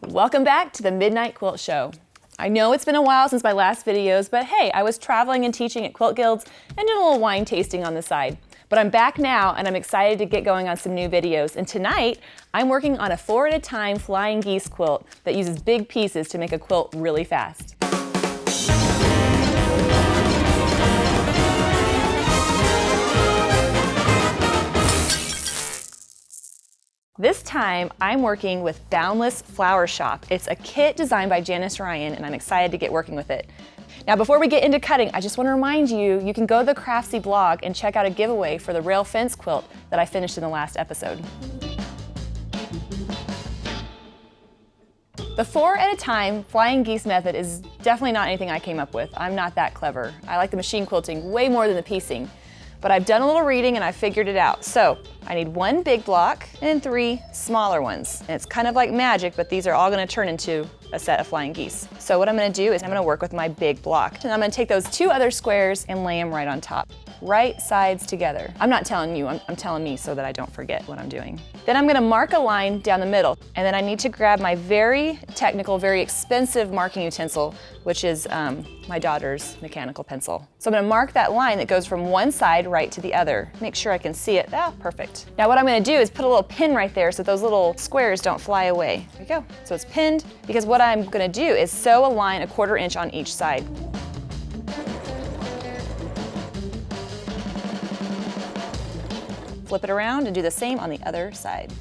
Welcome back to the Midnight Quilt Show. I know it's been a while since my last videos, but hey, I was traveling and teaching at quilt guilds and doing a little wine tasting on the side. But I'm back now and I'm excited to get going on some new videos. And tonight, I'm working on a 4 at a time flying geese quilt that uses big pieces to make a quilt really fast. This time, I'm working with Boundless Flower Shop. It's a kit designed by Janice Ryan, and I'm excited to get working with it. Now, before we get into cutting, I just want to remind you, you can go to the Craftsy blog and check out a giveaway for the rail fence quilt that I finished in the last episode. The 4 at a time flying geese method is definitely not anything I came up with. I'm not that clever. I like the machine quilting way more than the piecing. But I've done a little reading and I figured it out. So I need 1 big block and 3 smaller ones. And it's kind of like magic, but these are all gonna turn into a set of flying geese. So what I'm gonna do is I'm gonna work with my big block. And I'm gonna take those 2 other squares and lay them right on top. Right sides together. I'm not telling you, I'm telling me so that I don't forget what I'm doing. Then I'm gonna mark a line down the middle. And then I need to grab my very technical, very expensive marking utensil, which is my daughter's mechanical pencil. So I'm gonna mark that line that goes from one side right to the other. Make sure I can see it. Ah, perfect. Now what I'm gonna do is put a little pin right there so those little squares don't fly away. There we go. So it's pinned, because what I'm gonna do is sew a line 1/4 inch on each side. Flip it around and do the same on the other side.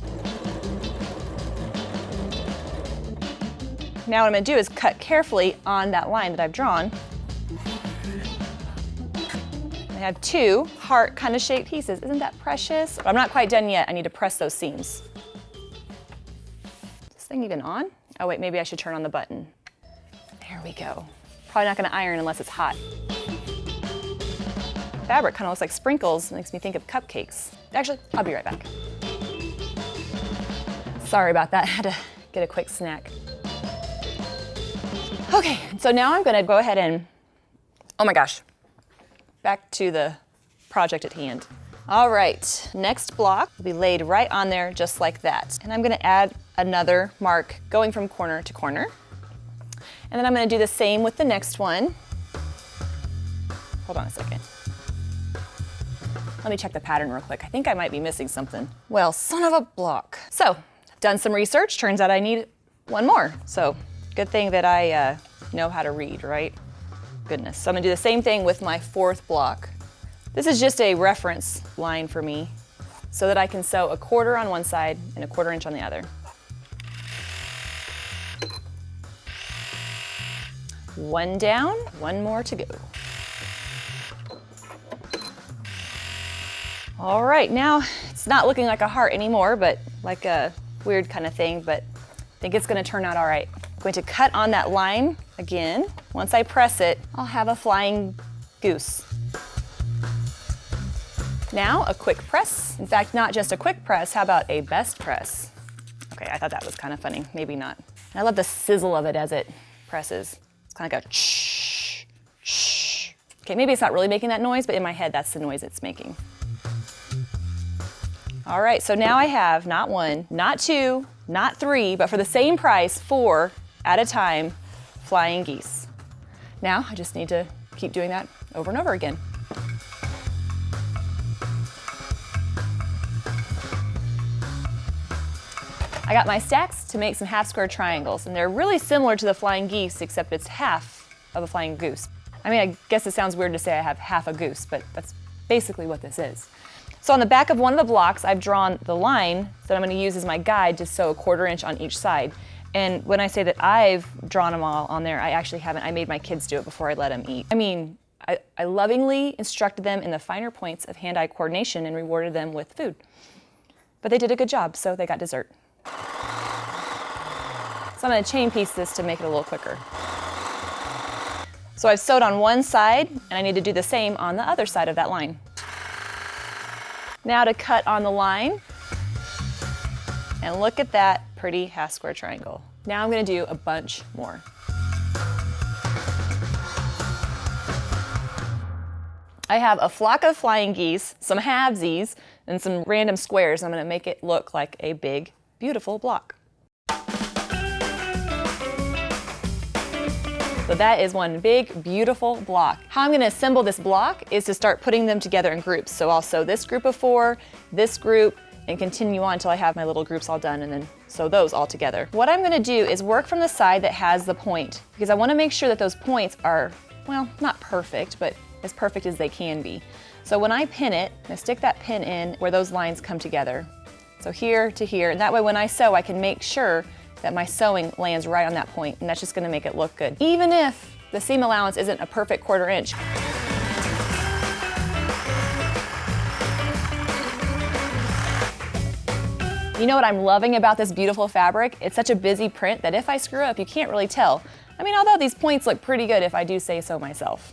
Now what I'm gonna do is cut carefully on that line that I've drawn. I have 2 heart kind of shaped pieces. Isn't that precious? But I'm not quite done yet. I need to press those seams. Is this thing even on? Oh wait, maybe I should turn on the button. There we go. Probably not gonna iron unless it's hot. Fabric kind of looks like sprinkles. Makes me think of cupcakes. Actually, I'll be right back. Sorry about that. I had to get a quick snack. Okay, so now I'm gonna go ahead and, oh my gosh, back to the project at hand. All right, next block will be laid right on there just like that. And I'm gonna add another mark going from corner to corner. And then I'm gonna do the same with the next one. Hold on a second. Let me check the pattern real quick. I think I might be missing something. Well, son of a block. So, I've done some research. Turns out I need 1 more. So, good thing that I know how to read, right? Goodness. So I'm gonna do the same thing with my 4th block. This is just a reference line for me so that I can sew 1/4 on one side and 1/4 inch on the other. One down, 1 more to go. All right, now it's not looking like a heart anymore, but like a weird kind of thing, but I think it's gonna turn out all right. I'm going to cut on that line again. Once I press it, I'll have a flying goose. Now a quick press. In fact, not just a quick press, how about a best press? Okay, I thought that was kind of funny, maybe not. I love the sizzle of it as it presses. It's kind of like a shh, shh. Okay, maybe it's not really making that noise, but in my head, that's the noise it's making. All right, so now I have not 1, not 2, not 3, but for the same price, 4 at a time flying geese. Now I just need to keep doing that over and over again. I got my stacks to make some half square triangles, and they're really similar to the flying geese, except it's half of a flying goose. I mean, I guess it sounds weird to say I have half a goose, but that's basically what this is. So on the back of one of the blocks, I've drawn the line that I'm gonna use as my guide to sew 1/4 inch on each side. And when I say that I've drawn them all on there, I actually haven't. I made my kids do it before I let them eat. I mean, I lovingly instructed them in the finer points of hand-eye coordination and rewarded them with food. But they did a good job, so they got dessert. So I'm gonna chain piece this to make it a little quicker. So I've sewed on one side, and I need to do the same on the other side of that line. Now to cut on the line, and look at that pretty half square triangle. Now I'm gonna do a bunch more. I have a flock of flying geese, some halvesies, and some random squares. I'm gonna make it look like a big, beautiful block. So that is one big, beautiful block. How I'm gonna assemble this block is to start putting them together in groups. So I'll sew this group of 4, this group, and continue on until I have my little groups all done, and then sew those all together. What I'm gonna do is work from the side that has the point, because I wanna make sure that those points are, well, not perfect, but as perfect as they can be. So when I pin it, I stick that pin in where those lines come together. So here to here, and that way when I sew, I can make sure that my sewing lands right on that point, and that's just gonna make it look good. Even if the seam allowance isn't a perfect 1/4 inch. You know what I'm loving about this beautiful fabric? It's such a busy print that if I screw up, you can't really tell. I mean, although these points look pretty good if I do say so myself.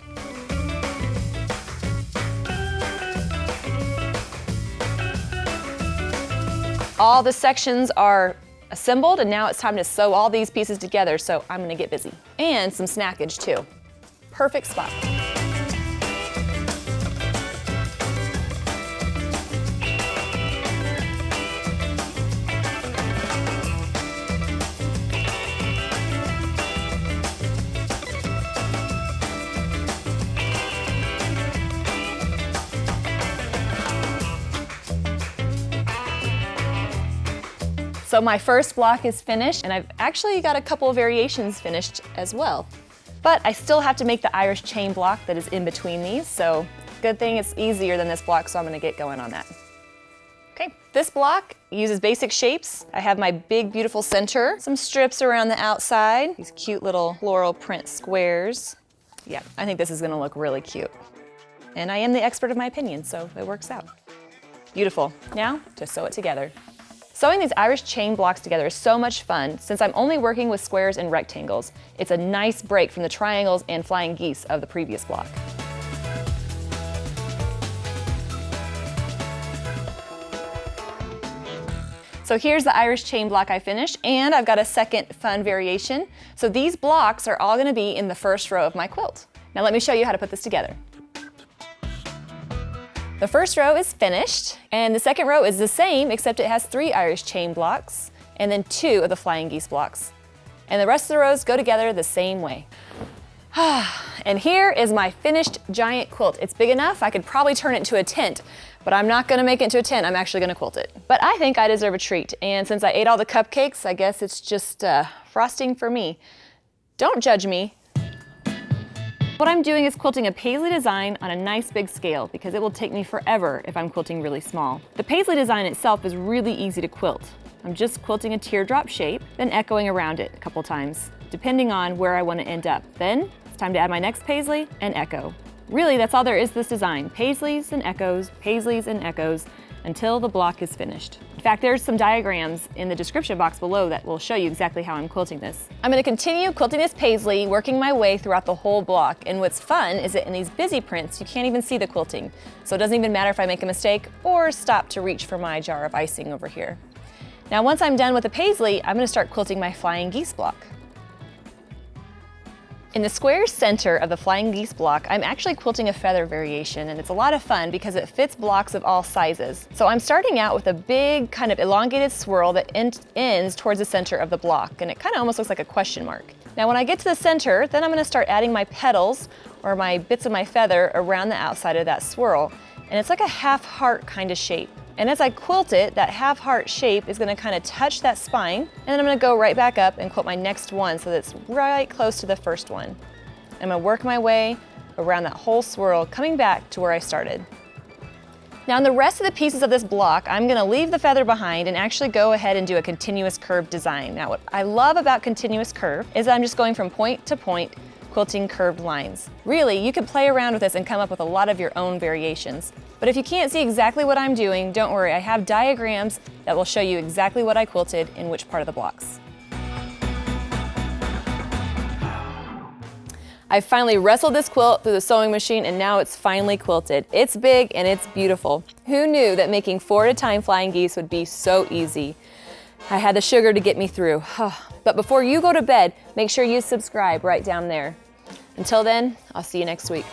All the sections are assembled, and now it's time to sew all these pieces together, so I'm gonna get busy. And some snackage too. Perfect spot. So my first block is finished, and I've actually got a couple of variations finished as well. But I still have to make the Irish chain block that is in between these, so good thing it's easier than this block, so I'm gonna get going on that. Okay, this block uses basic shapes. I have my big, beautiful center, some strips around the outside, these cute little floral print squares. Yeah, I think this is gonna look really cute. And I am the expert of my opinion, so it works out. Beautiful. Now, to sew it together. Sewing these Irish chain blocks together is so much fun since I'm only working with squares and rectangles. It's a nice break from the triangles and flying geese of the previous block. So here's the Irish chain block I finished, and I've got a second fun variation. So these blocks are all gonna be in the first row of my quilt. Now let me show you how to put this together. The first row is finished, and the second row is the same, except it has 3 Irish chain blocks, and then 2 of the flying geese blocks. And the rest of the rows go together the same way. And here is my finished giant quilt. It's big enough, I could probably turn it into a tent, but I'm not gonna make it into a tent, I'm actually gonna quilt it. But I think I deserve a treat, and since I ate all the cupcakes, I guess it's just frosting for me. Don't judge me. What I'm doing is quilting a paisley design on a nice big scale because it will take me forever if I'm quilting really small. The paisley design itself is really easy to quilt. I'm just quilting a teardrop shape, then echoing around it a couple times, depending on where I want to end up. Then it's time to add my next paisley and echo. Really, that's all there is to this design. Paisleys and echoes, until the block is finished. In fact, there's some diagrams in the description box below that will show you exactly how I'm quilting this. I'm gonna continue quilting this paisley, working my way throughout the whole block. And what's fun is that in these busy prints, you can't even see the quilting. So it doesn't even matter if I make a mistake or stop to reach for my jar of icing over here. Now, once I'm done with the paisley, I'm gonna start quilting my flying geese block. In the square center of the flying geese block, I'm actually quilting a feather variation, and it's a lot of fun because it fits blocks of all sizes. So I'm starting out with a big kind of elongated swirl that ends towards the center of the block, and it kind of almost looks like a question mark. Now when I get to the center, then I'm gonna start adding my petals or my bits of my feather around the outside of that swirl, and it's like a half heart kind of shape. And as I quilt it, that half heart shape is gonna kind of touch that spine, and then I'm gonna go right back up and quilt my next one so that it's right close to the first one. I'm gonna work my way around that whole swirl, coming back to where I started. Now in the rest of the pieces of this block, I'm gonna leave the feather behind and actually go ahead and do a continuous curve design. Now what I love about continuous curve is that I'm just going from point to point, quilting curved lines. Really, you can play around with this and come up with a lot of your own variations. But if you can't see exactly what I'm doing, don't worry, I have diagrams that will show you exactly what I quilted in which part of the blocks. I finally wrestled this quilt through the sewing machine, and now it's finally quilted. It's big and it's beautiful. Who knew that making 4 at a time flying geese would be so easy? I had the sugar to get me through. But before you go to bed, make sure you subscribe right down there. Until then, I'll see you next week.